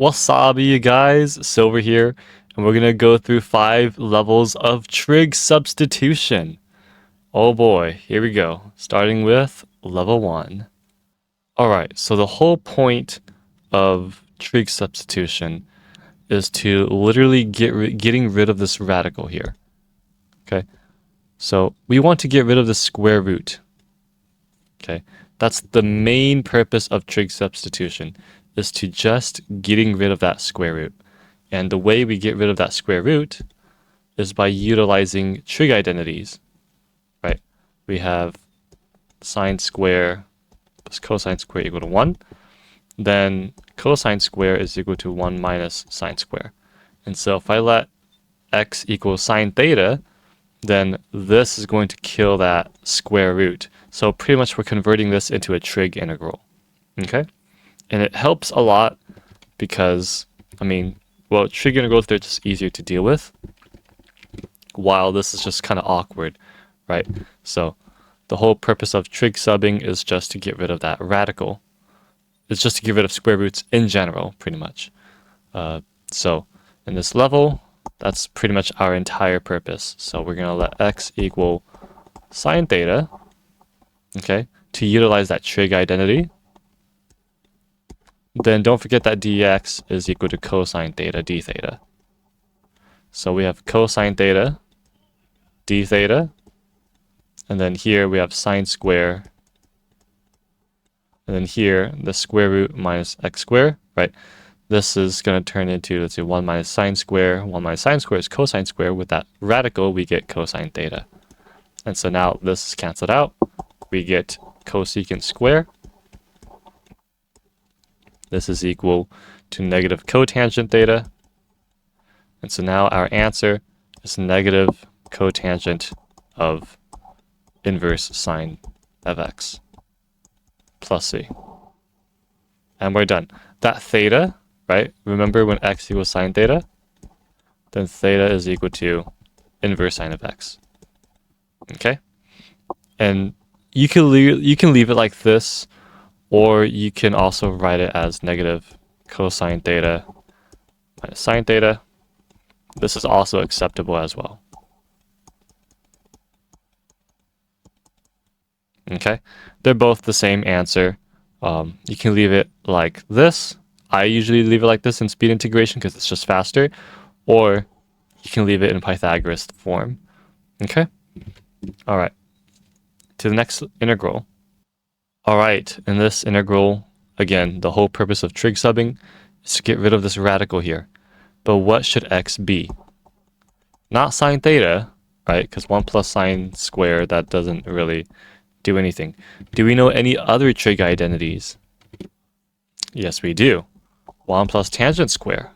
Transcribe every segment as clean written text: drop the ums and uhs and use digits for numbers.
Wasabi, you guys, Silver here, and we're gonna go through 5 levels of trig substitution. Oh boy, here we go. Starting with level 1. Alright, so the whole point of trig substitution is to literally getting rid of this radical here. Okay, so we want to get rid of the square root. Okay, that's the main purpose of trig substitution, is to just getting rid of that square root. And the way we get rid of that square root is by utilizing trig identities, right? We have sine square plus cosine square equal to 1. Then cosine square is equal to 1 minus sine square. And so if I let x equal sine theta, then this is going to kill that square root. So pretty much we're converting this into a trig integral. Okay? And it helps a lot because, trig integrals, they're just easier to deal with, while this is just kind of awkward, right? So the whole purpose of trig subbing is just to get rid of that radical. It's just to get rid of square roots in general, pretty much. So in this level, that's pretty much our entire purpose. So we're going to let x equal sine theta, okay, to utilize that trig identity. Then don't forget that dx is equal to cosine theta d theta. So we have cosine theta d theta, and then here we have sine square, and then here the square root minus x squared, right? This is going to turn into, let's see, 1 minus sine square. 1 minus sine square is cosine square. With that radical, we get cosine theta. And so now this is canceled out. We get cosecant square. This is equal to negative cotangent theta. And so now our answer is negative cotangent of inverse sine of x plus c. And we're done. That theta, right? Remember when x equals sine theta? Then theta is equal to inverse sine of x. Okay? And you can leave it like this, or you can also write it as negative cosine theta minus sine theta. This is also acceptable as well. Okay? They're both the same answer. You can leave it like this. I usually leave it like this in speed integration because it's just faster. Or you can leave it in Pythagoras form. Okay? Alright. To the next integral. Alright, in this integral, again, the whole purpose of trig subbing is to get rid of this radical here. But what should x be? Not sine theta, right? Because 1 plus sine squared, that doesn't really do anything. Do we know any other trig identities? Yes, we do. 1 plus tangent square.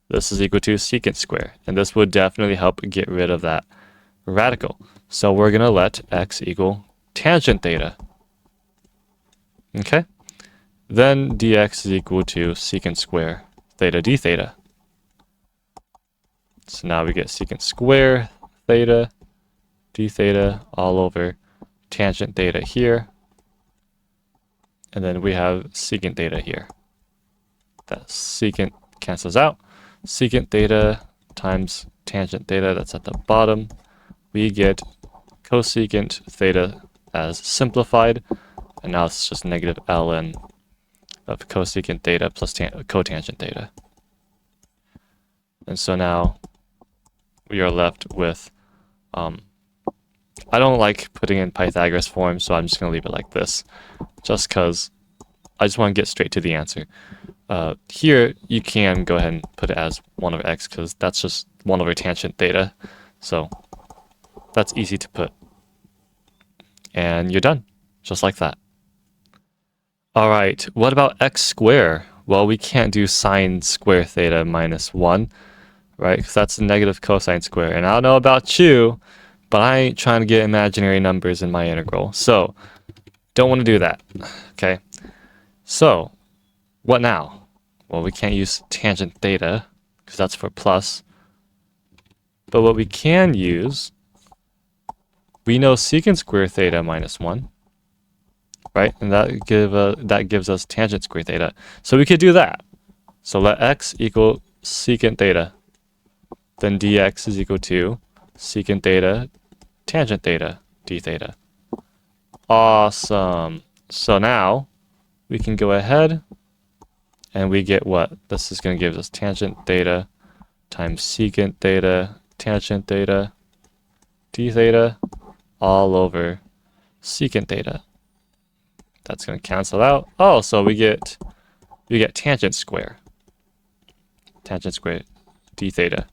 This is equal to secant square. And this would definitely help get rid of that radical. So we're going to let x equal tangent theta. Okay? Then dx is equal to secant square theta d theta. So now we get secant square theta d theta all over tangent theta here. And then we have secant theta here. That secant cancels out. Secant theta times tangent theta, that's at the bottom. We get cosecant theta as simplified. And now it's just negative ln of cosecant theta plus cotangent theta. And so now we are left with, I don't like putting in Pythagoras form, so I'm just going to leave it like this, just because I just want to get straight to the answer. Here, you can go ahead and put it as 1 over x, because that's just 1 over tangent theta, so that's easy to put. And you're done, just like that. Alright, what about x squared? Well, we can't do sine square theta minus 1, right? Because that's a negative cosine square. And I don't know about you, but I ain't trying to get imaginary numbers in my integral. So, don't want to do that. Okay? So, what now? Well, we can't use tangent theta, because that's for plus. But what we can use, we know secant square theta minus 1. Right? And that gives us tangent square theta. So we could do that. So let x equal secant theta. Then dx is equal to secant theta tangent theta d theta. Awesome. So now we can go ahead and we get what? This is going to give us tangent theta times secant theta tangent theta d theta all over secant theta. That's going to cancel out. Oh, so we get tangent square d theta.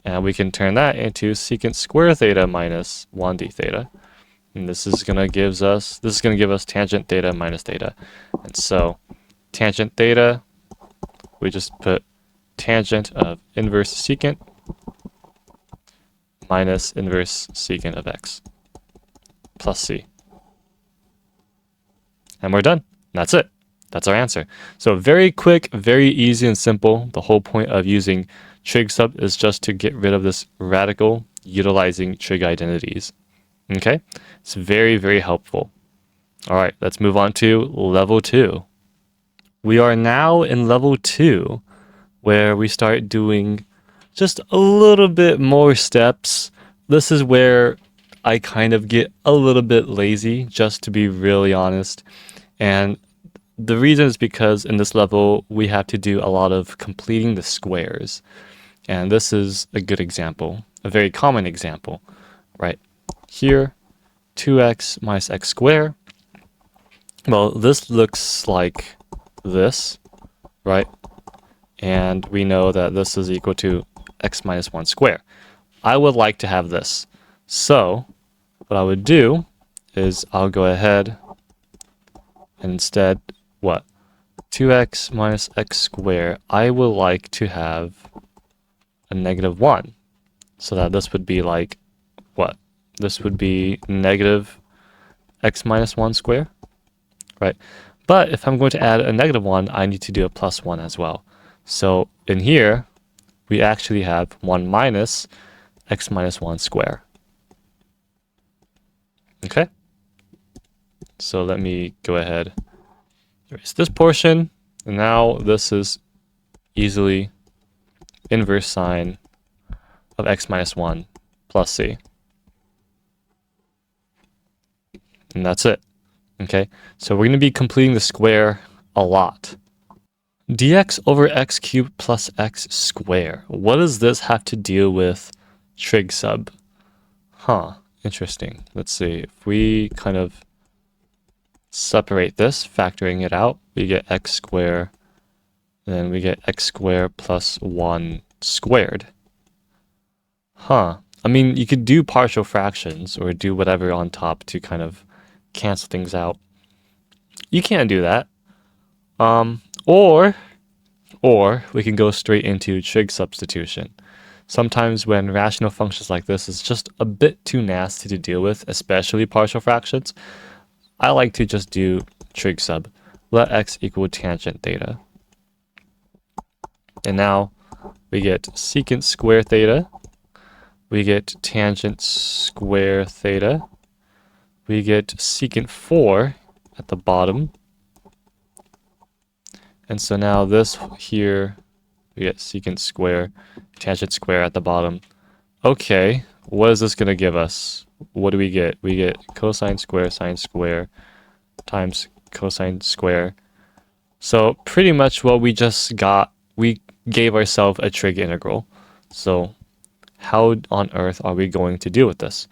And we can turn that into secant square theta minus 1 d theta. And this is going to give us tangent theta minus theta. And so tangent theta, we just put tangent of inverse secant minus inverse secant of x plus c. And we're done. That's it. That's our answer. So very quick, very easy and simple. The whole point of using trig sub is just to get rid of this radical utilizing trig identities. Okay? It's very, very helpful. All right, let's move on to level 2. We are now in level 2, where we start doing just a little bit more steps. This is where I kind of get a little bit lazy, just to be really honest. And the reason is because in this level, we have to do a lot of completing the squares. And this is a good example, a very common example, right? Here, 2x minus x squared. Well, this looks like this, right? And we know that this is equal to x minus 1 squared. I would like to have this. So what I would do is I'll go ahead and instead, what? 2x minus x squared, I would like to have a negative 1. So that this would be like, what? This would be negative x minus 1 squared, right? But if I'm going to add a negative 1, I need to do a plus 1 as well. So in here, we actually have 1 minus x minus 1 squared. Okay? So let me go ahead, erase this portion, and now this is easily inverse sine of x minus 1 plus c. And that's it. Okay, so we're going to be completing the square a lot. Dx over x cubed plus x squared. What does this have to do with trig sub? Interesting. Let's see. If we kind of separate this, factoring it out, we get x squared, then we get x squared plus 1 squared. I mean, you could do partial fractions or do whatever on top to kind of cancel things out. You can't do that. Or we can go straight into trig substitution. Sometimes when rational functions like this is just a bit too nasty to deal with, especially partial fractions, I like to just do trig sub. Let x equal tangent theta. And now we get secant square theta. We get tangent square theta. We get secant 4 at the bottom. And so now this here, we get secant square, tangent square at the bottom. Okay, what is this going to give us? What do we get? We get cosine square, sine square, times cosine square. So pretty much what we just got, we gave ourselves a trig integral. So how on earth are we going to deal with this?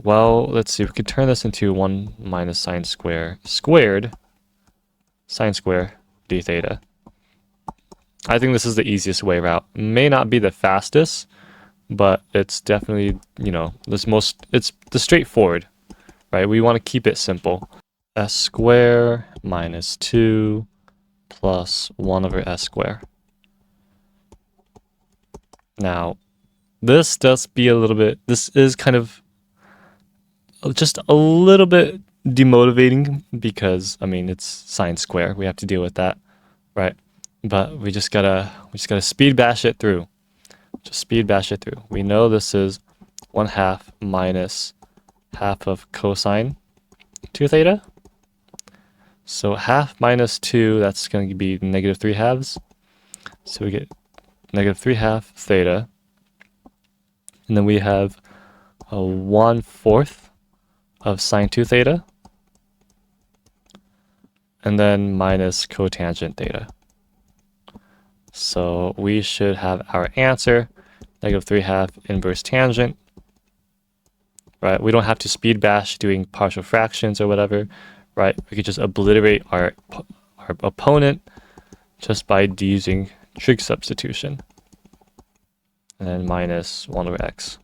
Well, let's see. We could turn this into 1 minus sine square squared sine square d theta. I think this is the easiest way out. May not be the fastest, but it's definitely, it's the straightforward, right? We want to keep it simple. S squared minus 2 plus 1 over s squared. Now, this is kind of just a little bit demotivating because, I mean, it's sine square. We have to deal with that, right? But we just gotta speed bash it through. Just speed bash it through. We know this is 1/2 minus half of cosine 2 theta. So half minus 2, that's going to be negative 3/2. So we get -3/2 theta. And then we have a 1/4 of sine 2 theta. And then minus cotangent theta. So we should have our answer, -3/2 inverse tangent. Right? We don't have to speed bash doing partial fractions or whatever. Right? We could just obliterate our opponent just by using trig substitution. And then minus 1/x.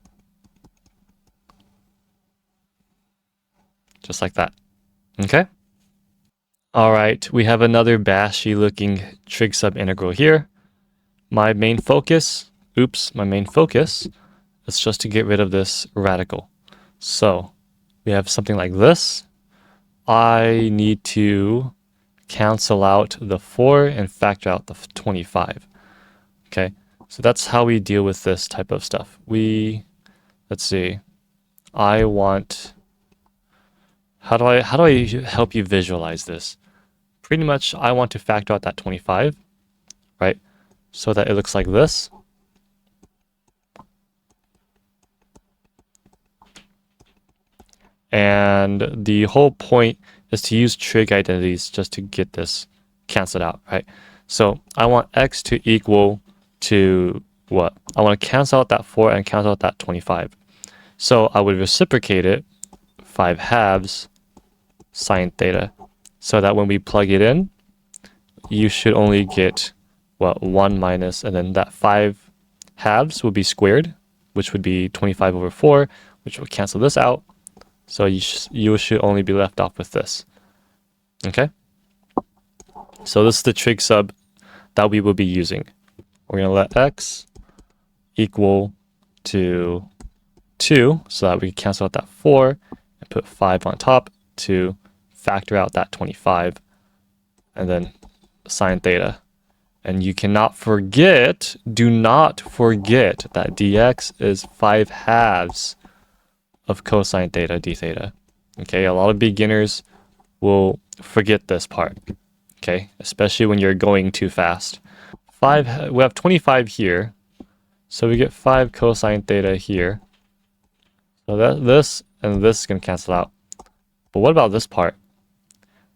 Just like that. Okay? All right, we have another bashy looking trig sub integral here. My main focus is just to get rid of this radical. So we have something like this. I need to cancel out the 4 and factor out the 25. Okay, so that's how we deal with this type of stuff. Let's see, I want, how do I help you visualize this? Pretty much, I want to factor out that 25, right? So that it looks like this. And the whole point is to use trig identities just to get this canceled out, right? So I want x to equal to what? I want to cancel out that 4 and cancel out that 25. So I would reciprocate it 5/2 sine theta, so that when we plug it in, you should only get, what, 1 minus, and then that 5/2 will be squared, which would be 25/4, which will cancel this out. So you should only be left off with this. Okay? So this is the trig sub that we will be using. We're going to let x equal to 2, so that we can cancel out that 4 and put 5 on top to factor out that 25, and then sine theta. And you cannot forget, do not forget that dx is 5/2 of cosine theta d theta. Okay, a lot of beginners will forget this part. Okay, especially when you're going too fast. We have 25 here, so we get 5 cosine theta here. So this and this is going to cancel out. But what about this part?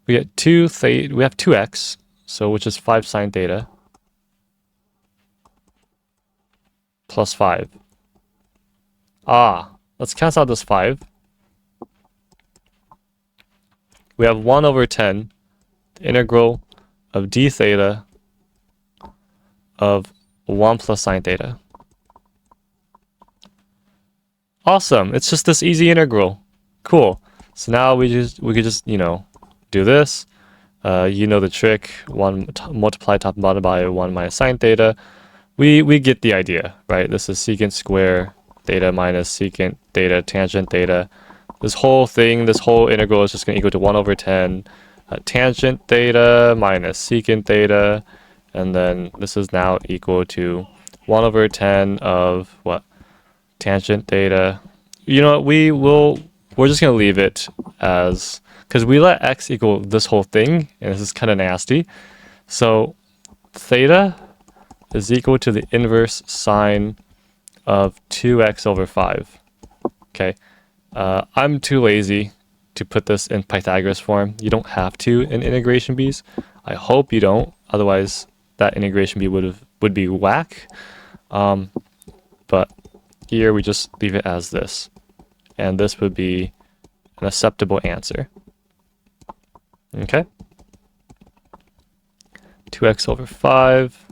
We get 2 theta. We have 2x, so which is 5 sine theta plus 5. Let's cancel out this 5. We have 1/10, the integral of d theta of 1 plus sine theta. Awesome, it's just this easy integral. Cool. So now we could just, do this. You know the trick, multiply top and bottom by 1 minus sine theta. We get the idea, right? This is secant square theta minus secant theta tangent theta. This whole thing, this whole integral is just going to equal to 1/10 tangent theta minus secant theta, and then this is now equal to 1/10 of what? Tangent theta. You know what, we're just going to leave it as, because we let x equal this whole thing, and this is kind of nasty. So theta is equal to the inverse sine of 2x/5. Okay, I'm too lazy to put this in Pythagoras form. You don't have to in integration bees. I hope you don't. Otherwise, that integration bee would be whack. But here we just leave it as this, and this would be an acceptable answer. Okay, 2x/5.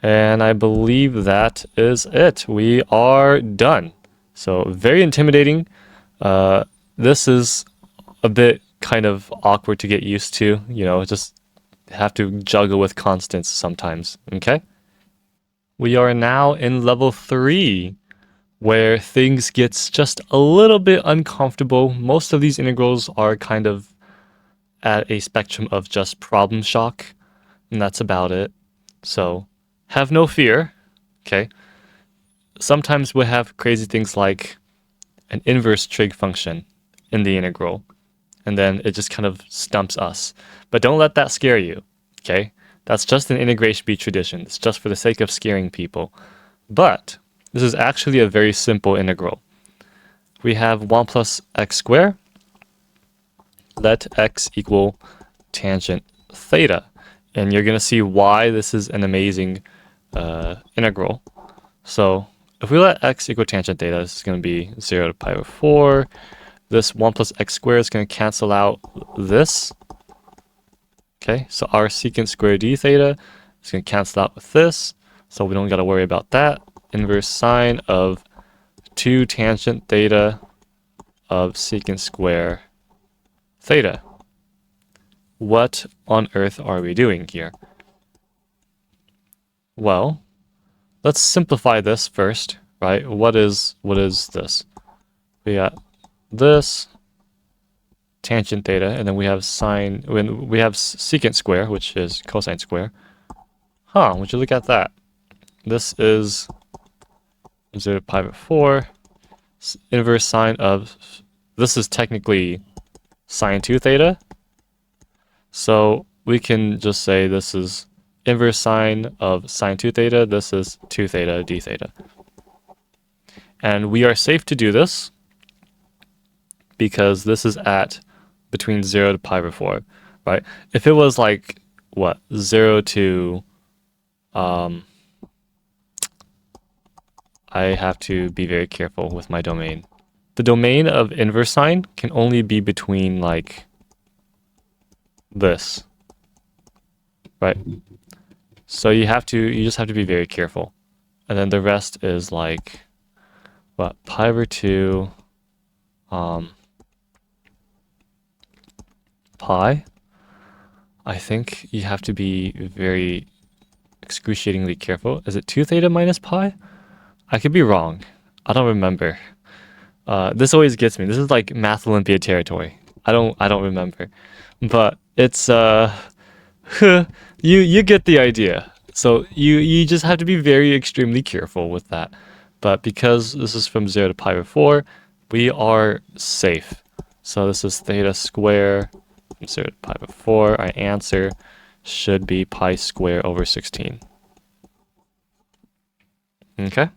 And I believe that is it. We are done. So very intimidating. This is a bit kind of awkward to get used to. Just have to juggle with constants sometimes. Okay? We are now in level 3, where things gets just a little bit uncomfortable. Most of these integrals are kind of at a spectrum of just problem shock, and that's about it. So have no fear, okay? Sometimes we have crazy things like an inverse trig function in the integral, and then it just kind of stumps us. But don't let that scare you, okay? That's just an integration B tradition. It's just for the sake of scaring people. But this is actually a very simple integral. We have 1 plus x squared. Let x equal tangent theta. And you're going to see why this is an amazing integral. So if we let x equal tangent theta, this is going to be 0 to pi over 4. This 1 plus x squared is going to cancel out this. Okay, so our secant squared d theta is going to cancel out with this. So we don't got to worry about that. Inverse sine of 2 tangent theta of secant square theta. What on earth are we doing here? Well, let's simplify this first, right? What is this? We got this tangent theta, and then we have sine, when we have secant square, which is cosine square. Would you look at that? This is 0 to pi over 4. Inverse sine of, this is technically sine 2 theta. So we can just say this is inverse sine of sine 2 theta. This is 2 theta d theta. And we are safe to do this because this is at between 0 to pi over 4, right? If it was like, what, 0 to, I have to be very careful with my domain. The domain of inverse sine can only be between like this, right? So you just have to be very careful. And then the rest is like, what, pi over 2, pi. I think you have to be very excruciatingly careful. Is it 2 theta minus pi? I could be wrong. I don't remember. This always gets me. This is like Math Olympiad territory. I don't remember. But it's you get the idea. So you just have to be very extremely careful with that. But because this is from 0 to pi over 4, we are safe. So this is theta square from 0 to pi over 4. Our answer should be pi square over 16. Okay?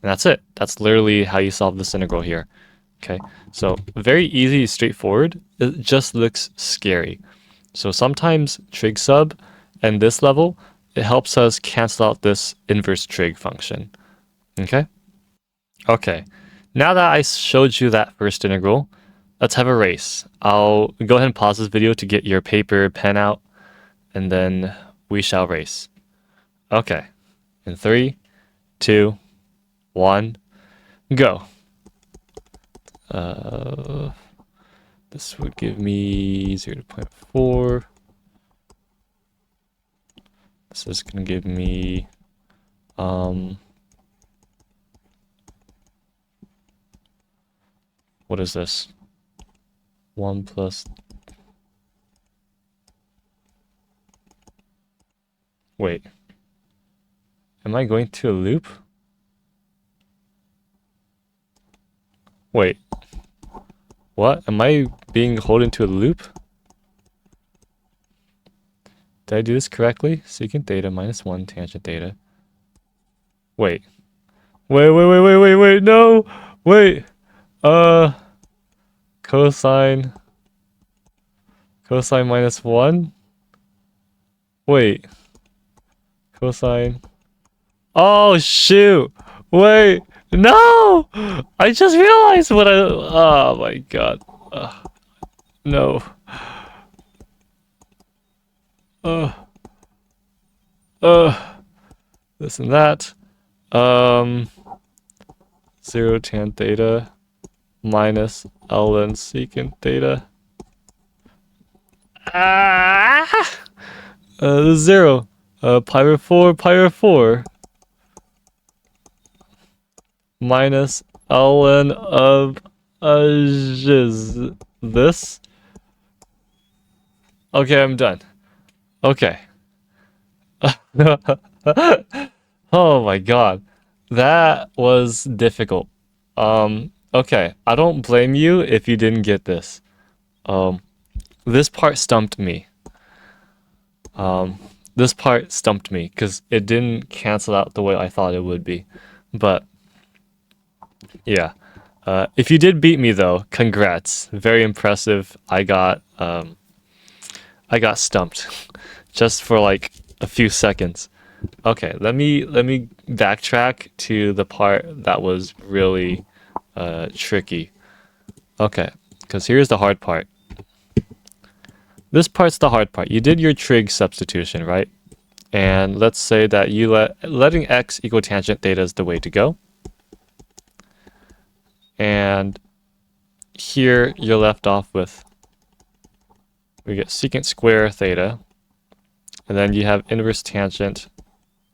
And that's it. That's literally how you solve this integral here. Okay, so very easy, straightforward. It just looks scary. So sometimes trig sub and this level, it helps us cancel out this inverse trig function. Okay? Okay, now that I showed you that first integral, let's have a race. I'll go ahead and pause this video to get your paper, pen out, and then we shall race. Okay, in 3, 2, 1, go. This would give me 0.4. This is going to give me what is this? 1 plus, wait, am I going to a loop? Wait, what? Am I being held into a loop? Did I do this correctly? Secant theta minus 1 tangent theta. Wait, no! Wait! Cosine minus 1? Wait. Cosine. Oh, shoot! Wait! No! I just realized what oh my god. No. This and that. 0 tan theta minus ln secant theta. 0. Pi over 4 minus ln of this. Okay, I'm done. Okay. Oh my god. That was difficult. Okay, I don't blame you if you didn't get this. This part stumped me. This part stumped me because it didn't cancel out the way I thought it would be. But yeah, if you did beat me though, congrats. Very impressive. I got stumped just for like a few seconds. Okay, let me backtrack to the part that was really tricky. Okay, because here's the hard part. This part's the hard part. You did your trig substitution, right? And let's say that you letting x equal tangent theta is the way to go. And here you're left off with, we get secant square theta, and then you have inverse tangent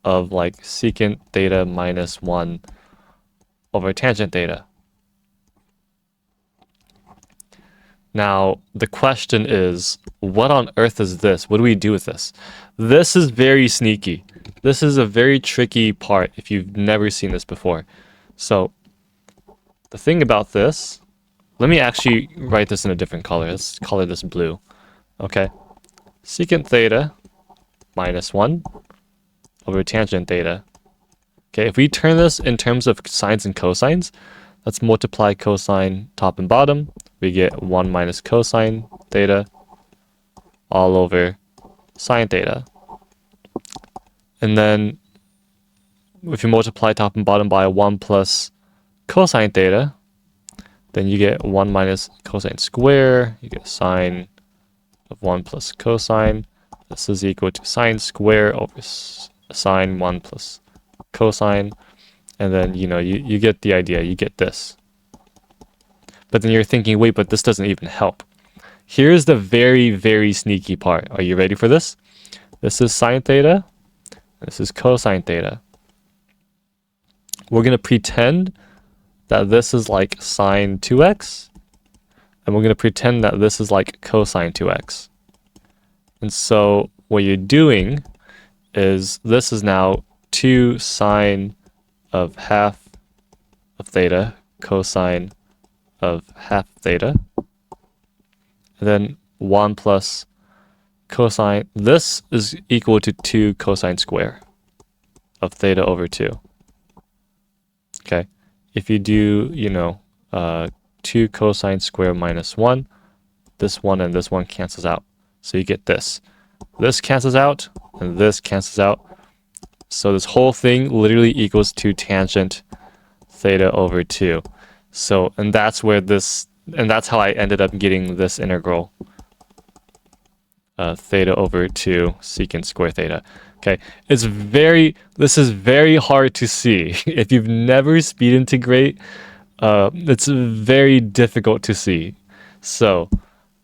of like secant theta minus 1 over tangent theta. Now, the question is, what on earth is this? What do we do with this? This is very sneaky. This is a very tricky part if you've never seen this before. So, the thing about this, let me actually write this in a different color. Let's color this blue. Okay. Secant theta minus 1 over tangent theta. Okay, if we turn this in terms of sines and cosines, let's multiply cosine top and bottom. We get 1 minus cosine theta all over sine theta. And then if you multiply top and bottom by 1 plus cosine theta, then you get 1 minus cosine square. You get sine of 1 plus cosine. This is equal to sine square over sine 1 plus cosine. And then, you get the idea. You get this. But then you're thinking, wait, but this doesn't even help. Here's the very, very sneaky part. Are you ready for this? This is sine theta. This is cosine theta. We're going to pretend that this is like sine 2x. And we're going to pretend that this is like cosine 2x. And so what you're doing is this is now 2 sine of half of theta cosine of half theta, and then 1 plus cosine. This is equal to 2 cosine square of theta over 2. Okay, if you do, 2 cosine square minus 1, this one and this one cancels out. So you get this. This cancels out, and this cancels out. So this whole thing literally equals to tangent theta over 2. So, and that's how I ended up getting this integral. Theta over 2 secant square theta. Okay, this is very hard to see. If you've never speed integrate, it's very difficult to see. So,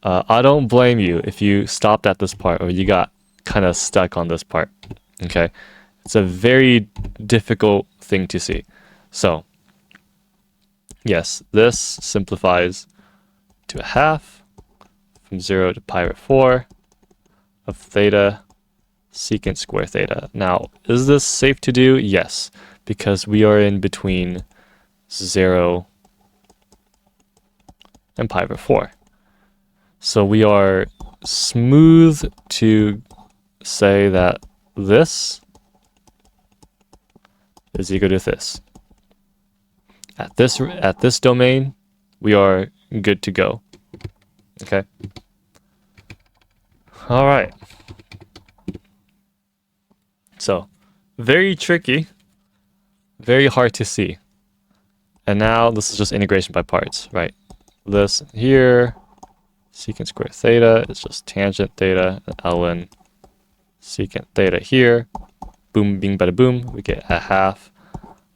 I don't blame you if you stopped at this part or you got kind of stuck on this part. Okay, it's a very difficult thing to see. So, yes, this simplifies to a half from 0 to pi over 4 of theta secant square theta. Now, is this safe to do? Yes, because we are in between 0 and pi over 4. So we are smooth to say that this is equal to this. At this domain, we are good to go. Okay. All right. So, very tricky, very hard to see. And now this is just integration by parts, right? This here, secant square theta is just tangent theta, ln secant theta here. Boom, bing, bada boom. We get a half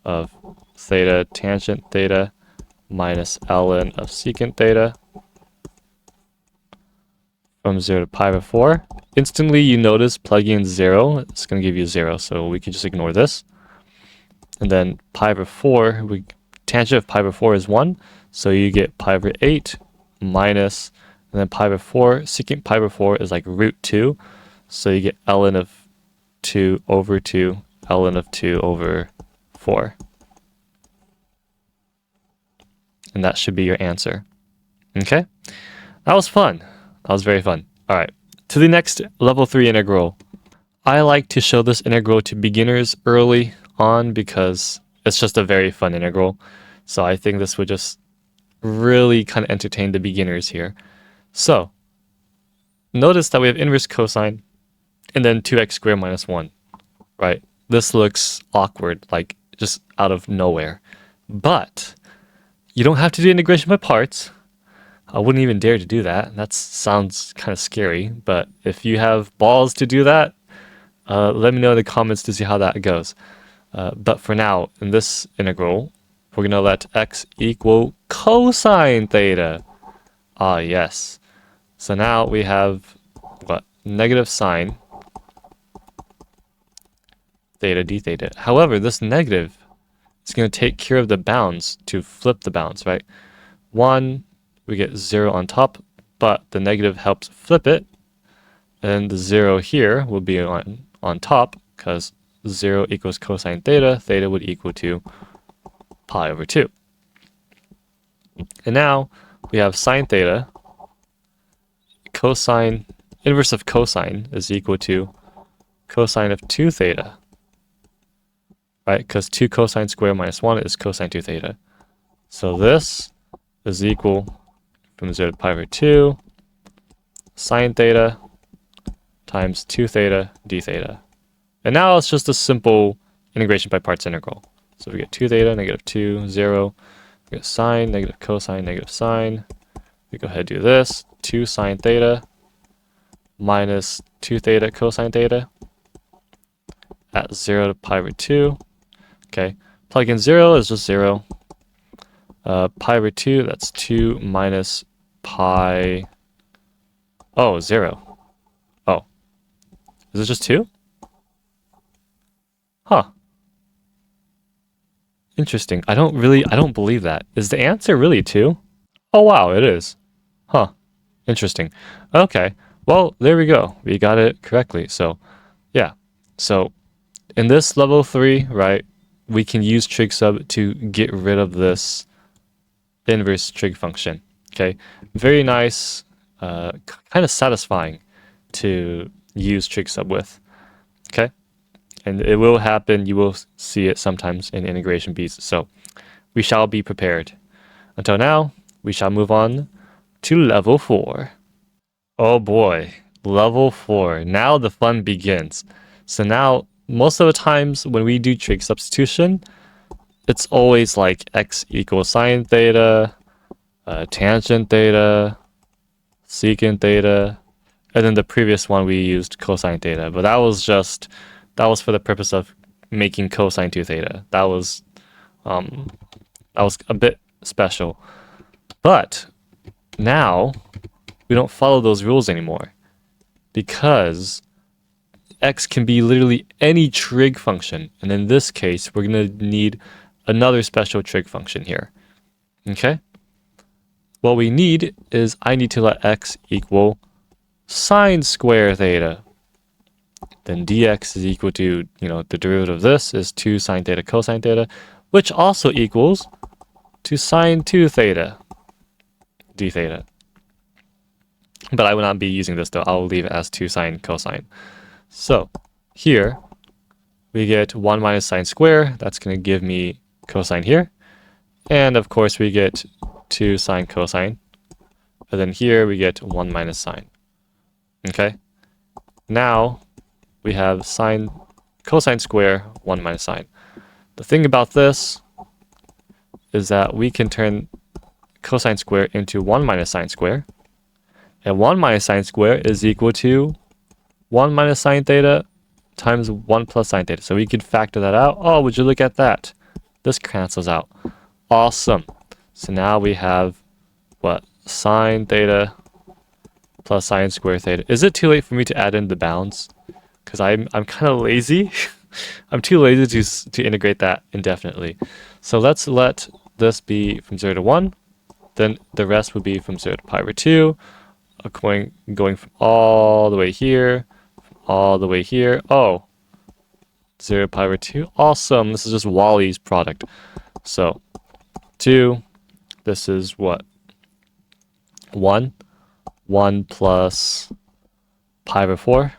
of theta tangent theta minus ln of secant theta from 0 to pi over 4. Instantly, you notice plugging in 0, it's going to give you 0, so we can just ignore this. And then pi over 4, tangent of pi over 4 is 1, so you get pi over 8 minus, and then pi over 4, secant pi over 4 is like root 2, so you get ln of 2 over 2, ln of 2 over 4. And that should be your answer. Okay? That was fun. That was very fun. All right. To the next level 3 integral. I like to show this integral to beginners early on because it's just a very fun integral. So I think this would just really kind of entertain the beginners here. So notice that we have inverse cosine and then 2x squared minus 1, right? This looks awkward, like just out of nowhere. But you don't have to do integration by parts. I wouldn't even dare to do that. That sounds kind of scary. But if you have balls to do that, let me know in the comments to see how that goes. But for now, in this integral, we're going to let x equal cosine theta. Ah, yes. So now we have, what, negative sine theta d theta. However, this negative is going to take care of the bounds to flip the bounds, right? 1, we get 0 on top, but the negative helps flip it. And the 0 here will be on top because 0 equals cosine theta. Theta would equal to pi over 2. And now we have sine theta. Cosine, inverse of cosine is equal to cosine of 2 theta. Right? Because 2 cosine squared minus 1 is cosine 2 theta. So this is equal from 0 to pi over 2 sine theta times 2 theta d theta. And now it's just a simple integration by parts integral. So we get 2 theta, negative 2, 0. We get sine, negative cosine, negative sine. We go ahead and do this. 2 sine theta minus 2 theta cosine theta at 0 to pi over 2. Okay, plug in 0 is just 0. Pi over 2, that's 2 minus pi... Oh, 0. Oh. Is it just 2? Huh. Interesting. I don't believe that. Is the answer really 2? Oh wow, it is. Huh. Interesting. Okay. Well, there we go. We got it correctly. So, yeah. So, in this level 3, right, we can use trig sub to get rid of this inverse trig function. Okay. Very nice, kind of satisfying to use trig sub with. Okay. And it will happen. You will see it sometimes in integration beats. So we shall be prepared. Until now, we shall move on to level 4. Oh boy, level 4. Now the fun begins. So now, most of the times when we do trig substitution, it's always like x equals sine theta, tangent theta, secant theta, and then the previous one we used cosine theta. But that was for the purpose of making cosine 2 theta. That was a bit special. But now we don't follow those rules anymore because x can be literally any trig function. And in this case, we're going to need another special trig function here. Okay? What we need is I need to let x equal sine square theta. Then dx is equal to, the derivative of this is 2 sine theta cosine theta, which also equals to sine 2 theta d theta. But I will not be using this though. I'll leave it as 2 sine cosine. So here we get 1 minus sine square. That's going to give me cosine here. And of course we get 2 sine cosine. And then here we get 1 minus sine. Okay? Now we have cosine square 1 minus sine. The thing about this is that we can turn cosine square into 1 minus sine square. And 1 minus sine square is equal to 1 minus sine theta times 1 plus sine theta. So we could factor that out. Oh, would you look at that? This cancels out. Awesome. So now we have, what? Sine theta plus sine square theta. Is it too late for me to add in the bounds? Because I'm kind of lazy. I'm too lazy to integrate that indefinitely. So let's let this be from 0 to 1. Then the rest would be from 0 to pi over 2. Going from all the way here, all the way here. Oh, 0 to pi over 2. Awesome. This is just Wally's product. So 2. This is what? 1. 1 plus pi over 4.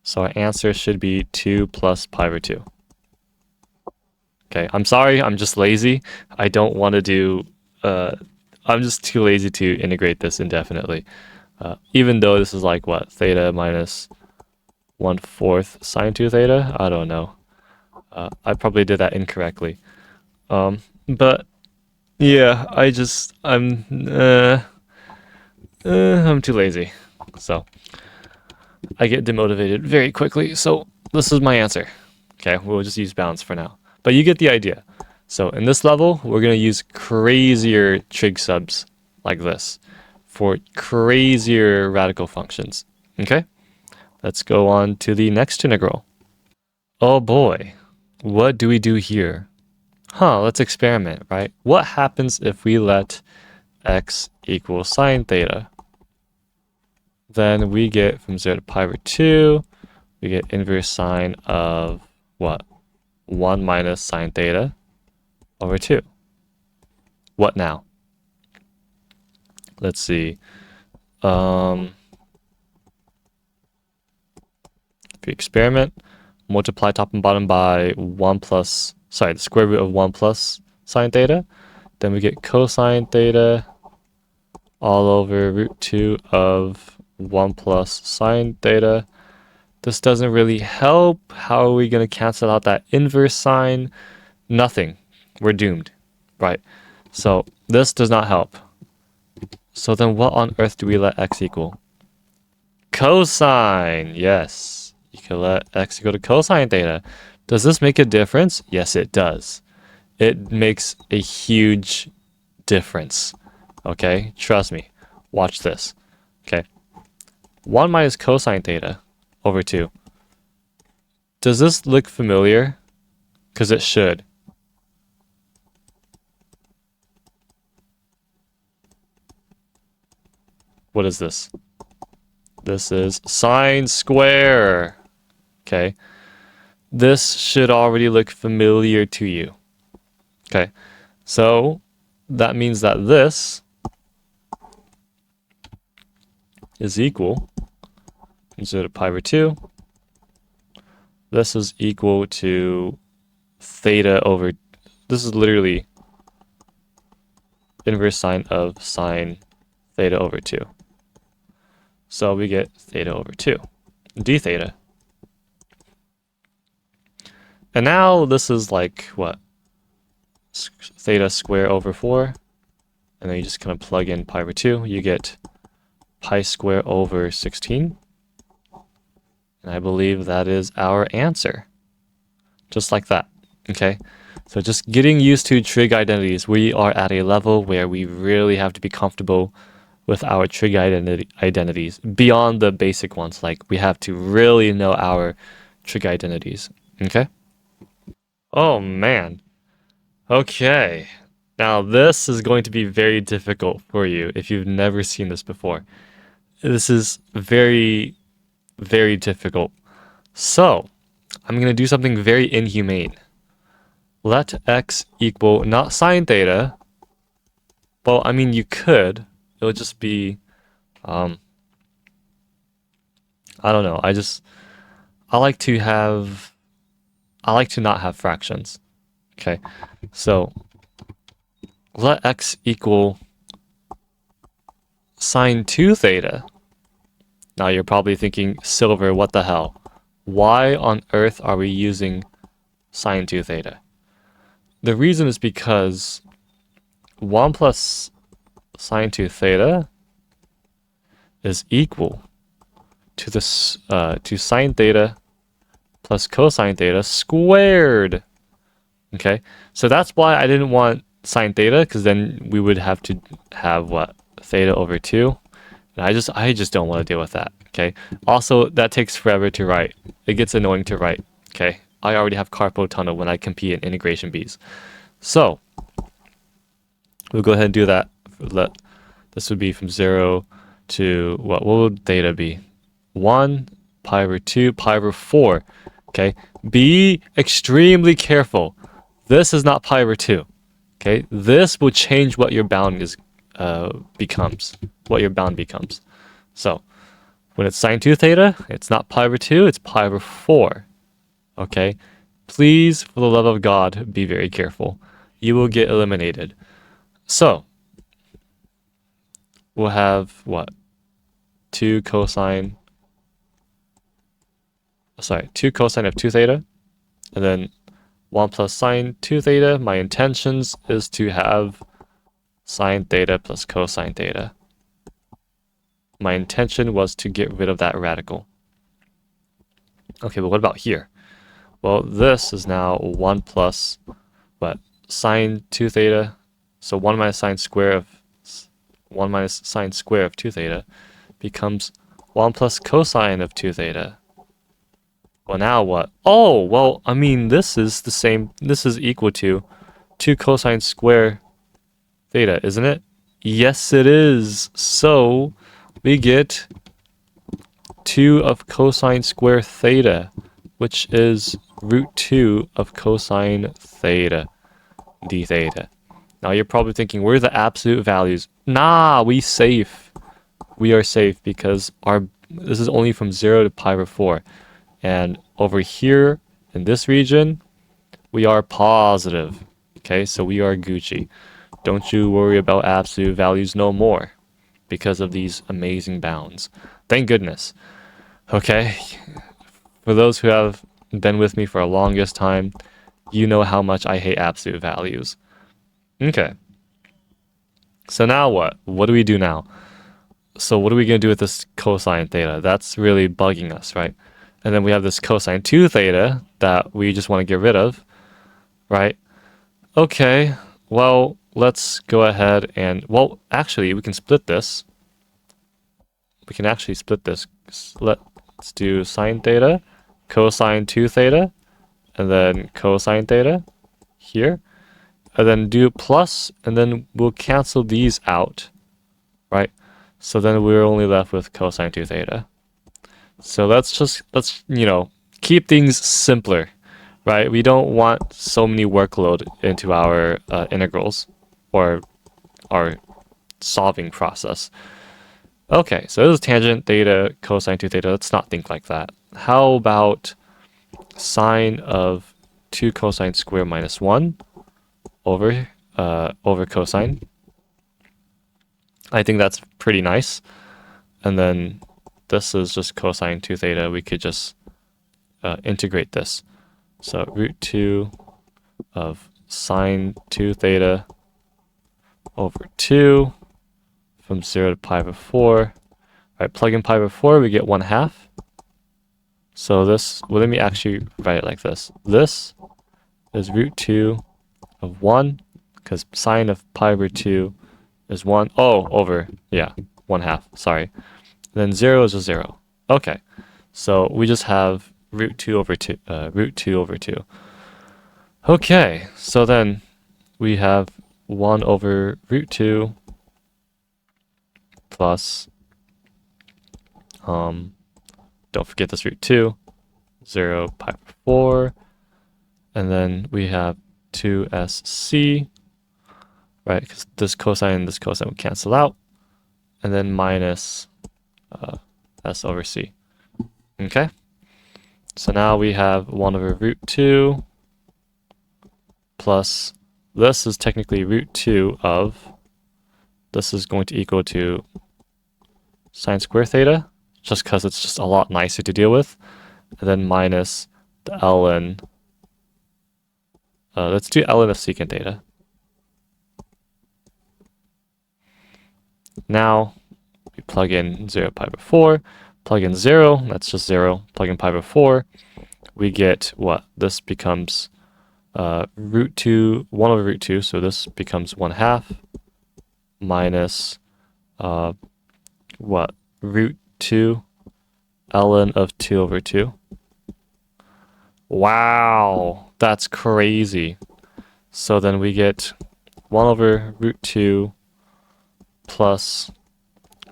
So our answer should be 2 plus pi over 2. Okay, I'm sorry, I'm just lazy. I don't want to do, I'm just too lazy to integrate this indefinitely. Even though this is like, what, theta minus 1/4 sine 2 theta? I don't know. I probably did that incorrectly. But yeah, I'm too lazy. So I get demotivated very quickly. So this is my answer. Okay, we'll just use bounds for now. But you get the idea. So in this level, we're going to use crazier trig subs like this for crazier radical functions. Okay, let's go on to the next integral. Oh boy, what do we do here? Let's experiment, right? What happens if we let x equal sine theta? Then we get from 0 to pi over 2, we get inverse sine of what? 1 minus sine theta over 2. What now? Let's see. If we experiment, multiply top and bottom by the square root of 1 plus sine theta, then we get cosine theta all over root 2 of 1 plus sine theta. This doesn't really help. How are we going to cancel out that inverse sine? Nothing. We're doomed, right? So this does not help. So then what on earth do we let x equal? Cosine, yes. You can let x equal to cosine theta. Does this make a difference? Yes, it does. It makes a huge difference. Okay, trust me. Watch this. Okay, 1 minus cosine theta over 2. Does this look familiar? Because it should. What is this? This is sine square. Okay. This should already look familiar to you. Okay. So that means that this is equal to pi over 2. This is equal to theta over, this is literally inverse sine of sine theta over 2. So we get theta over 2, d theta. And now this is like, what? Theta square over 4. And then you just kind of plug in pi over 2. You get pi square over 16. And I believe that is our answer. Just like that. Okay? So just getting used to trig identities. We are at a level where we really have to be comfortable with our trig identities beyond the basic ones. Like we have to really know our trig identities. Okay? Oh man. Okay. Now this is going to be very difficult for you if you've never seen this before. This is very, very difficult. So I'm going to do something very inhumane. Let x equal not sine theta. Well, I mean, you could. It'll just be, I don't know. I like to not have fractions. Okay. So let x equal sine 2 theta. Now you're probably thinking, Silver, what the hell? Why on earth are we using sine 2 theta? The reason is because 1 plus sine 2 theta is equal to this to sine theta plus cosine theta squared. Okay, so that's why I didn't want sine theta, because then we would have to have what, theta over 2, and I just don't want to deal with that. Okay, also that takes forever to write. It gets annoying to write. Okay, I already have carpal tunnel when I compete in integration bees. So we'll go ahead and do that. This would be from 0 to what would theta be? 1 pi over 2 pi over 4. Okay, be extremely careful. This is not pi over 2. Okay, this will change what your bound becomes. So When it's sine 2 theta, it's not pi over 2, it's pi over 4. Okay? Please, for the love of God, be very careful. You will get eliminated. So, we'll have, what? 2 cosine of 2 theta, and then 1 plus sine 2 theta. My intentions is to have sine theta plus cosine theta. My intention was to get rid of that radical. Okay, but what about here? Well, this is now 1 plus, what, sine 2 theta. So 1 minus sine square of 2 theta becomes 1 plus cosine of 2 theta. Well, now what? Oh, well, I mean, this is the same. This is equal to 2 cosine square theta, isn't it? Yes, it is. So we get 2 of cosine square theta, which is root 2 of cosine theta d theta. Now you're probably thinking, where are the absolute values? Nah, we safe. We are safe because this is only from 0 to pi over 4. And over here in this region, we are positive. Okay, so we are Gucci. Don't you worry about absolute values no more because of these amazing bounds. Thank goodness. Okay, for those who have been with me for the longest time, you know how much I hate absolute values. Okay. So now what? What do we do now? So what are we going to do with this cosine theta? That's really bugging us, right? And then we have this cosine 2 theta that we just want to get rid of, right? Okay, well, let's go ahead and, well, actually, we can split this. We can actually split this. Let's do sine theta, cosine 2 theta, and then cosine theta here. And then do plus, and then we'll cancel these out, right? So then we're only left with cosine 2 theta. So let's keep things simpler, right? We don't want so many workload into our integrals or our solving process. Okay, so this is tangent theta, cosine 2 theta. Let's not think like that. How about sine of 2 cosine squared minus 1 over cosine? I think that's pretty nice. And then this is just cosine 2 theta. We could just integrate this. So root 2 of sine 2 theta over 2 from 0 to pi over 4. All right, plug in pi over 4, we get 1/2. So this, well, let me actually write it like this. This is root 2 of 1, because sine of pi over 2 is 1. Oh, over, yeah, 1/2, sorry. Then 0 is a 0. Okay, so we just have root 2 over 2, root 2 over 2. Okay, so then we have 1 over root 2 plus, don't forget this root 2, 0 pi over 4, and then we have 2sc, right, because this cosine and this cosine will cancel out, and then minus s over c. Okay, so now we have 1 over root 2 plus, this is technically root 2 of, this is going to equal to sine square theta, just because it's just a lot nicer to deal with, and then minus the ln, let's do ln of secant theta. Now, we plug in 0 pi over 4, plug in 0, that's just 0, plug in pi over 4, we get what? This becomes root 2, 1 over root 2, so this becomes 1/2 minus, what? Root 2 ln of 2 over 2. Wow, that's crazy. So then we get 1 over root 2 plus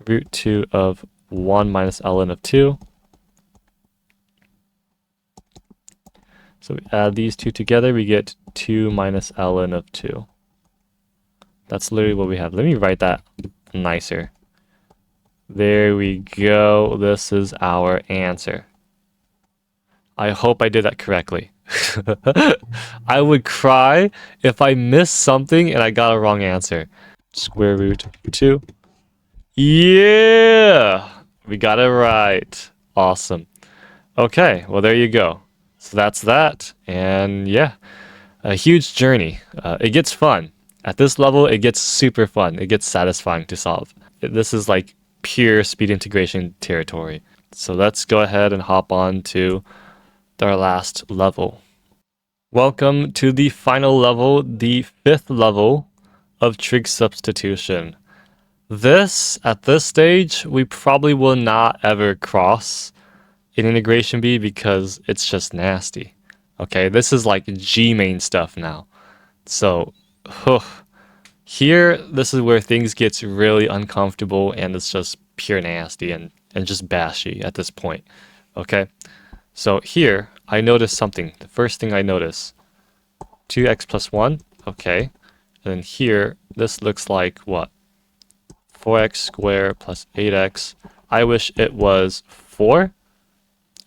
root 2 of 1 minus ln of 2. So we add these two together, we get 2 minus ln of 2. That's literally what we have. Let me write that nicer. There we go. This is our answer. I hope I did that correctly. I would cry if I missed something and I got a wrong answer. Square root 2. Yeah! We got it right. Awesome. Okay, well, there you go. So that's that. And yeah, a huge journey. It gets fun. At this level, it gets super fun. It gets satisfying to solve. This is like pure speed integration territory. So let's go ahead and hop on to our last level. Welcome to the final level, the 5th level of trig substitution. At this stage, we probably will not ever cross an integration bee because it's just nasty. Okay, this is like G main stuff now. So, here, this is where things gets really uncomfortable and it's just pure nasty and just bashy at this point. Okay, so here, I notice something. The first thing I notice, 2x plus 1, okay. And then here, this looks like what? 4x squared plus 8x. I wish it was 4.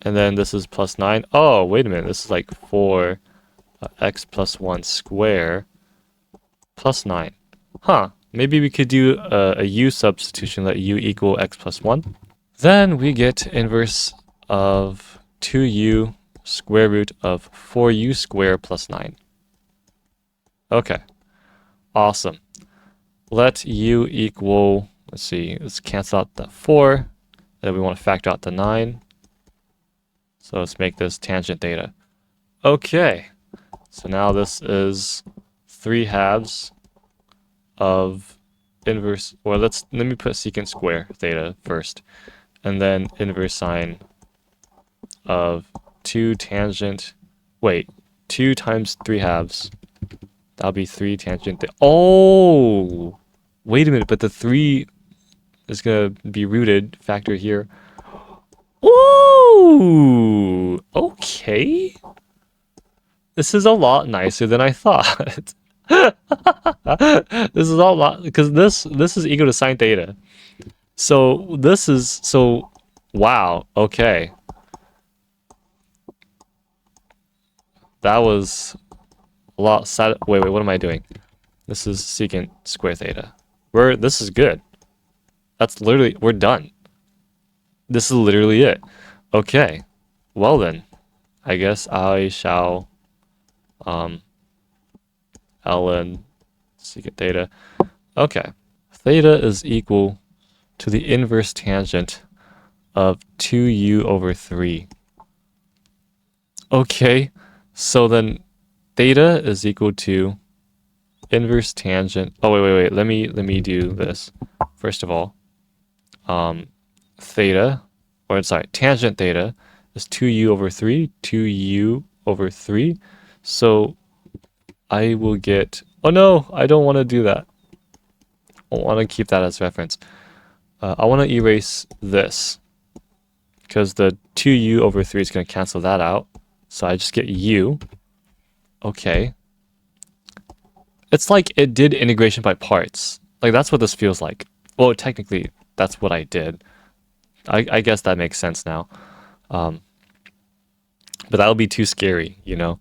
And then this is plus 9. Oh, wait a minute. This is like 4x plus 1 square plus 9. Huh. Maybe we could do a u substitution, let u equal x plus 1. Then we get inverse of 2u square root of 4u squared plus 9. Okay. Awesome. Let u equal, let's see, let's cancel out the 4. Then we want to factor out the 9. So let's make this tangent theta. Okay. So now this is 3/2 of inverse, or let me put secant square theta first. And then inverse sine of 2 tangent, wait, 2 times 3/2. That'll be 3 tangent theta. Oh! Wait a minute, but the 3 is going to be rooted, factor here. Ooh! Okay. This is a lot nicer than I thought. This is a lot, because this is equal to sine theta. So this is, so, wow, okay. That was a lot wait, what am I doing? This is secant square theta. This is good. That's literally, we're done. This is literally it. Okay. Well then, I guess I shall, ln secant theta. Okay. Theta is equal to the inverse tangent of 2u over 3. Okay. So then theta is equal to inverse tangent. Oh, wait. Let me do this. First of all, theta, or sorry, tangent theta is 2u over 3, 2u over 3. So I will get, oh no, I don't want to do that. I want to keep that as reference. I want to erase this because the 2u over 3 is going to cancel that out. So I just get u. Okay. It's like it did integration by parts. Like that's what this feels like. Well, technically, that's what I did. I guess that makes sense now. But that would be too scary, you know?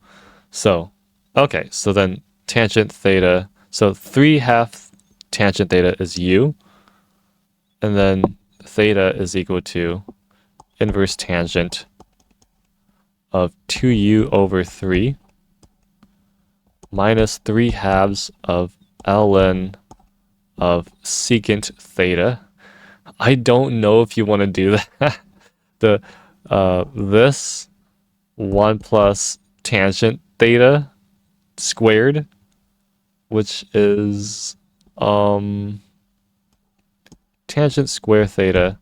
So, okay, so then tangent theta. So 3/2 tangent theta is u. And then theta is equal to inverse tangent of 2u over 3 minus 3/2 of ln of secant theta. I don't know if you want to do that. This 1 plus tangent theta squared, which is tangent square theta.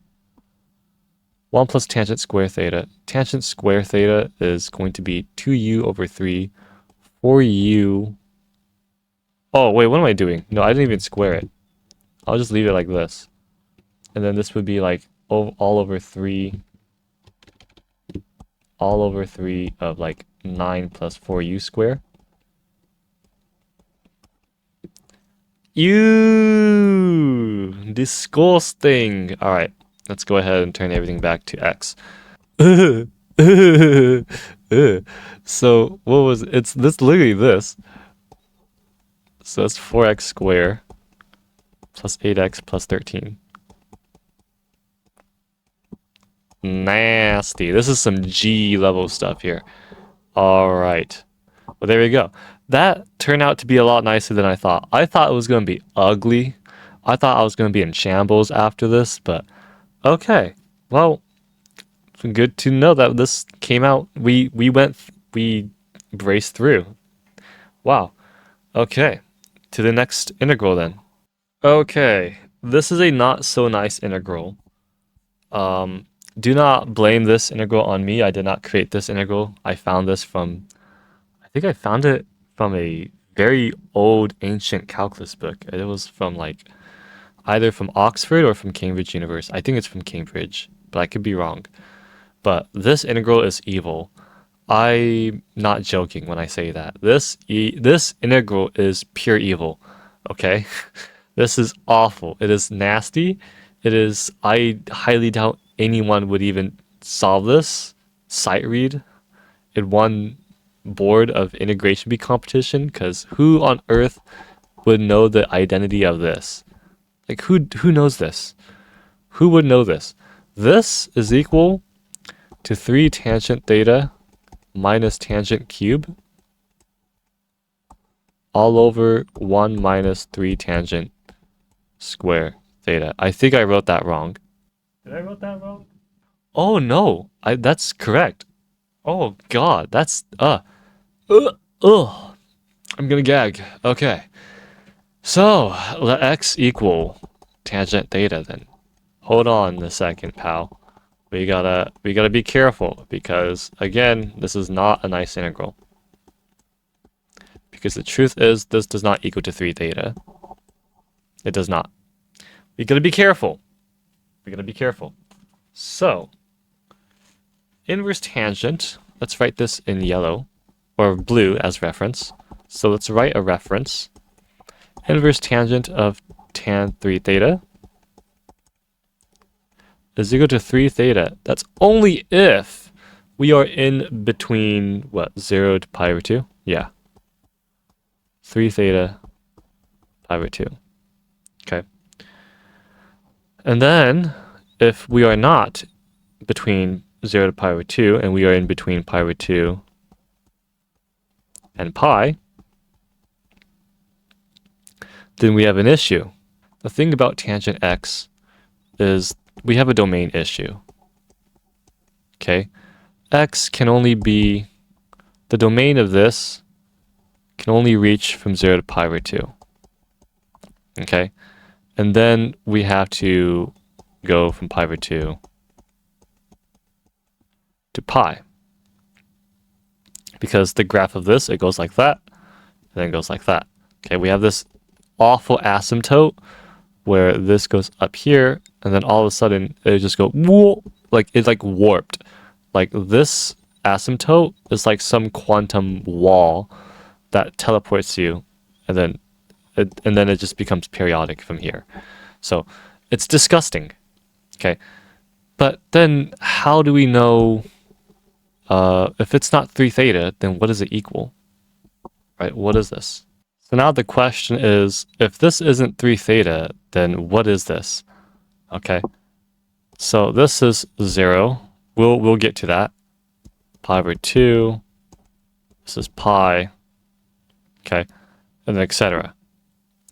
1 plus tangent square theta. Tangent square theta is going to be 2u over 3 4u. Oh, wait, what am I doing? No, I didn't even square it. I'll just leave it like this. And then this would be like all over 3 of like 9 plus 4u square. Ew, disgusting. All right, Let's go ahead and turn everything back to x. So what was it's this literally this. So it's 4x squared plus 8x plus 13. Nasty. This is some G level stuff here. All right. Well, there we go. That turned out to be a lot nicer than I thought. I thought it was going to be ugly. I thought I was going to be in shambles after this, but okay. Well, good to know that this came out. We braced through. Wow. Okay. To the next integral then. Okay. This is a not so nice integral. Do not blame this integral on me. I did not create this integral. I found this from, I think I found it from a very old ancient calculus book. It was from like either from Oxford or from Cambridge University. I think it's from Cambridge, but I could be wrong. But this integral is evil. I'm not joking when I say that. This integral is pure evil. Okay? This is awful. It is nasty. I highly doubt anyone would even solve this sight read in one board of integration bee competition, because who on earth would know the identity of this? Like who knows this? Who would know this? This is equal to 3 tangent theta minus tangent cube all over 1 minus 3 tangent square theta. I think I wrote that wrong. Did I wrote that wrong? Oh no, that's correct. Oh god, that's I'm gonna gag. Okay. So let x equal tangent theta then. Hold on a second, pal. We gotta be careful because again, this is not a nice integral. Because the truth is this does not equal to 3 theta. It does not. We gotta be careful. We gotta be careful. So inverse tangent, let's write this in yellow or blue as reference. So let's write a reference. Inverse tangent of tan 3 theta is equal to 3 theta. That's only if we are in between, what, 0 to pi over 2? Yeah. 3 theta pi over 2. Okay. And then, if we are not between 0 to pi over 2, and we are in between pi over 2 and pi, then we have an issue. The thing about tangent x is we have a domain issue. Okay? X can only be, the domain of this can only reach from 0 to pi over 2. Okay? And then we have to go from pi over 2 to pi. Because the graph of this, it goes like that, and then it goes like that. Okay, we have this awful asymptote where this goes up here, and then all of a sudden it just go whoa, like it's like warped. Like this asymptote is like some quantum wall that teleports you, and then it just becomes periodic from here. So it's disgusting. Okay, but then how do we know if it's not 3 theta, then what does it equal? Right? What is this? So now the question is, if this isn't 3 theta, then what is this? Okay. So this is 0. We'll get to that. Pi over 2. This is pi. Okay. And etc.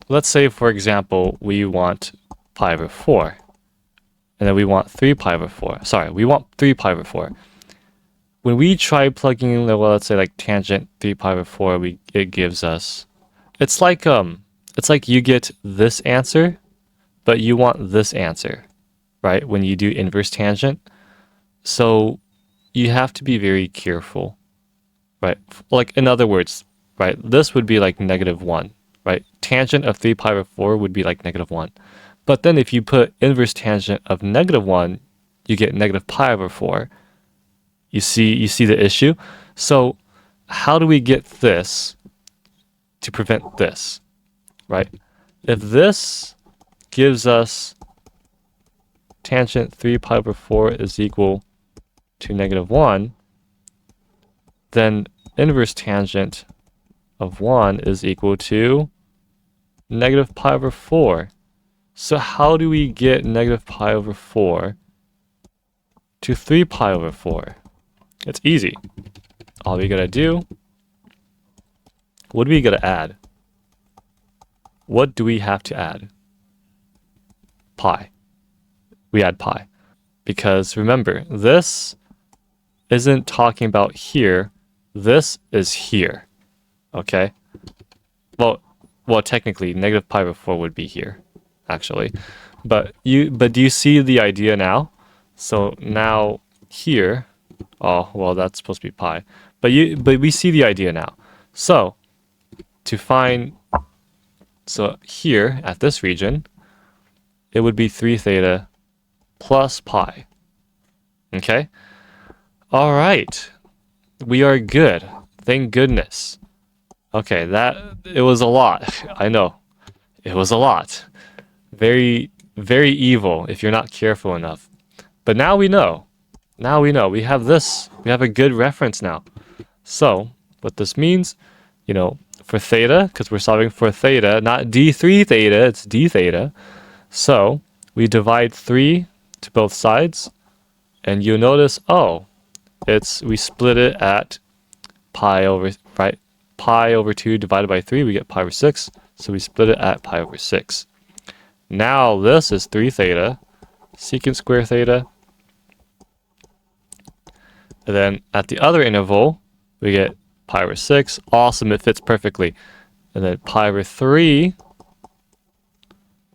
Let's say, for example, we want pi over 4. And then we want 3 pi over 4. Sorry, we want 3 pi over 4. When we try plugging in, well, let's say like tangent 3 pi over 4, it gives us, it's like you get this answer, but you want this answer, right? When you do inverse tangent. So you have to be very careful, right? Like in other words, right? This would be like -1, right? Tangent of 3 pi over 4 would be like -1. But then if you put inverse tangent of -1, you get negative pi over 4. You see the issue? So how do we get this to prevent this, right? If this gives us tangent 3 pi over 4 is equal to -1, then inverse tangent of 1 is equal to negative pi over 4. So how do we get negative pi over 4 to 3 pi over 4? It's easy. All we gotta do, what do we gotta add? What do we have to add? Pi. We add pi. Because remember, this isn't talking about here. This is here. Okay? Well, technically, negative pi over 4 would be here, actually. But do you see the idea now? So now here, oh, well, that's supposed to be pi. But we see the idea now. So to find, so here at this region, it would be 3 theta plus pi. Okay? All right. We are good. Thank goodness. Okay, it was a lot. I know. It was a lot. Very, very evil if you're not careful enough. But now we know. Now we know. We have this. We have a good reference now. So, what this means, for theta, because we're solving for theta, not d3 theta, it's d theta. So, we divide 3 to both sides, and you'll notice, we split it at pi over 2 divided by 3, we get pi over 6. So we split it at pi over 6. Now this is 3 theta, secant square theta. And then at the other interval, we get pi over 6. Awesome, it fits perfectly. And then pi over 3.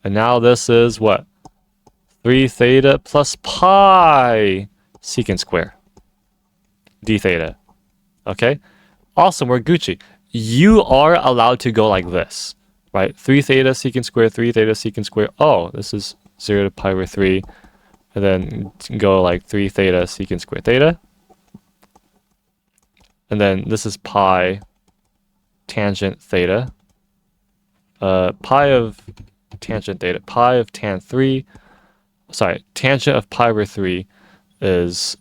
And now this is what? 3 theta plus pi secant square. D theta. Okay? Awesome, we're Gucci. You are allowed to go like this, right? 3 theta secant square, 3 theta secant square. Oh, this is 0 to pi over 3. And then go like 3 theta secant square theta. And then this is pi tangent theta. Pi of tangent theta. Pi of tan 3. Sorry, tangent of pi over 3 is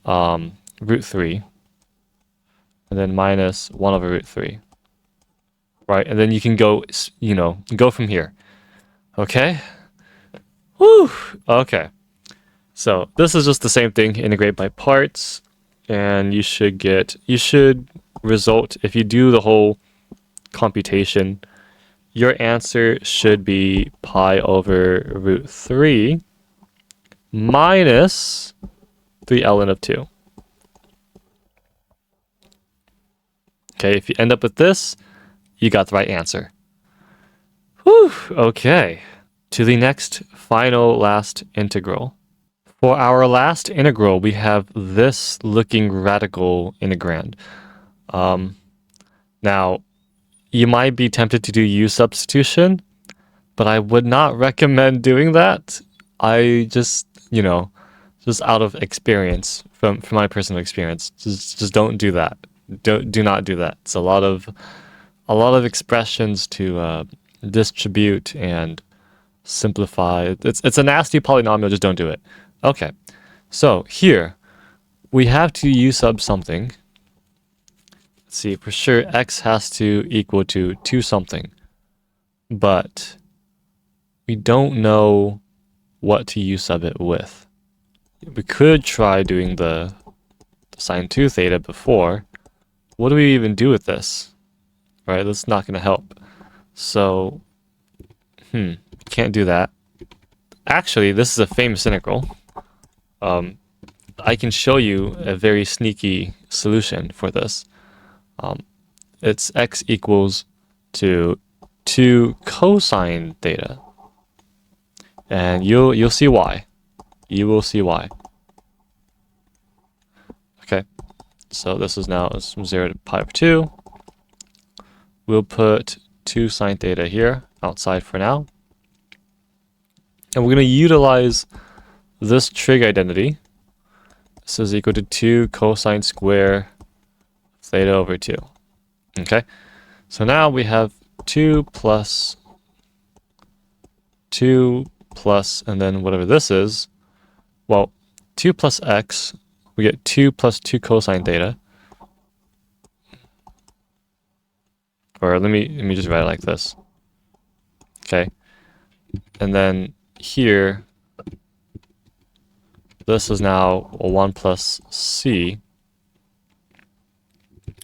root 3. And then minus 1 over root 3. Right, and then you can go, go from here. Okay? Whew! Okay. So, this is just the same thing, integrate by parts. And you should result, if you do the whole computation, your answer should be pi over root 3 minus 3 ln of 2. Okay, if you end up with this, you got the right answer. Whew, okay. To the next, last integral. For our last integral, we have this looking radical integrand. Now, you might be tempted to do U substitution, but I would not recommend doing that. I just, just out of experience, from my personal experience, just don't do that. Do not do that. It's a lot of expressions to distribute and simplify. It's a nasty polynomial. Just don't do it. Okay, so here we have to U sub something. Let's see, for sure x has to equal to 2 something, but we don't know what to U sub it with. We could try doing the sine 2 theta before. What do we even do with this? Right, that's not going to help. So, can't do that. Actually, this is a famous integral. I can show you a very sneaky solution for this. It's x equals to 2 cosine theta. And you'll see why. You will see why. Okay, so this is now 0 to pi over 2. We'll put 2 sine theta here, outside for now. And we're going to utilize this trig identity. This is equal to 2 cosine square theta over 2. Okay, so now we have 2 plus, and then whatever this is, well, 2 plus x, we get 2 plus 2 cosine theta. Or let me just write it like this. Okay. And then here, this is now a 1 plus c,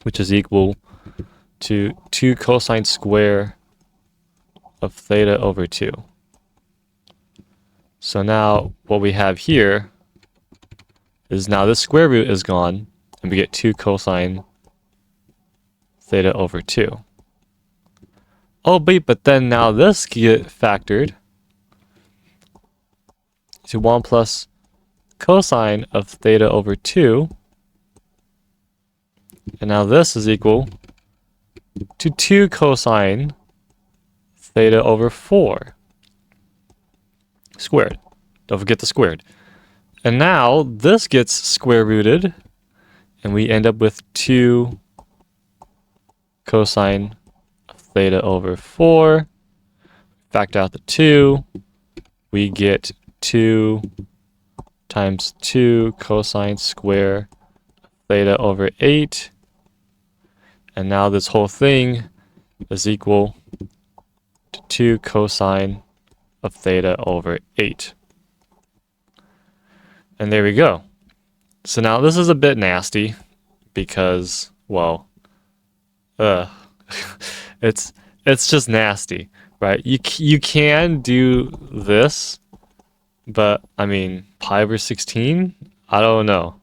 which is equal to 2 cosine square of theta over 2. So now what we have here is now this square root is gone, and we get 2 cosine theta over 2. Oh, but then now this can get factored to 1 plus cosine of theta over 2. And now this is equal to 2 cosine theta over 4 squared. Don't forget the squared. And now this gets square rooted, and we end up with 2 cosine of theta over 4. Factor out the 2. We get 2 times 2 cosine square theta over 8. And now this whole thing is equal to 2 cosine of theta over 8. And there we go. So now this is a bit nasty because, well, it's just nasty, right? You can do this, but I mean, pi over 16? I don't know.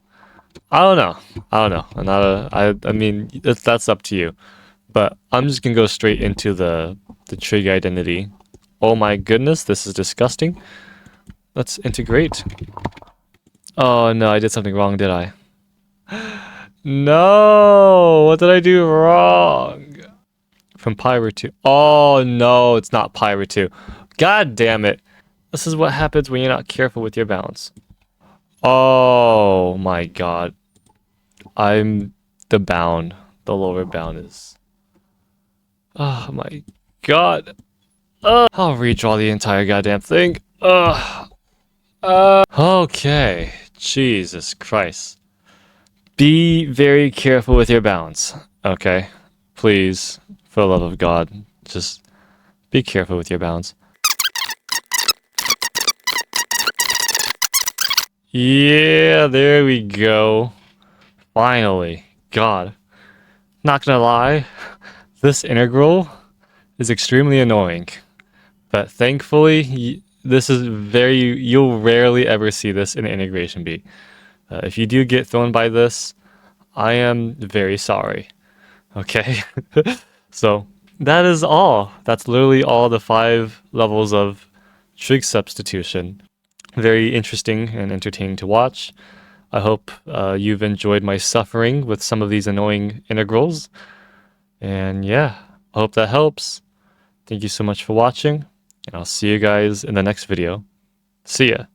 I'm not I mean, that's up to you. But I'm just gonna go straight into the trig identity. Oh my goodness, this is disgusting. Let's integrate. Oh no, I did something wrong, did I? No, what did I do wrong? From pi over 2. Oh no, it's not pi over 2. God damn it. This is what happens when you're not careful with your balance. Oh my god. I'm the bound. The lower bound is... Oh my god. I'll redraw the entire goddamn thing. Okay. Jesus Christ. Be very careful with your balance. Okay? Please, for the love of God, just be careful with your balance. Yeah, there we go. Finally. God. Not gonna lie, this integral is extremely annoying. But thankfully, this is you'll rarely ever see this in an integration bee. If you do get thrown by this, I am very sorry. Okay? So, that is all. That's literally all the 5 levels of trig substitution. Very interesting and entertaining to watch. I hope you've enjoyed my suffering with some of these annoying integrals. And yeah, I hope that helps. Thank you so much for watching, and I'll see you guys in the next video. See ya.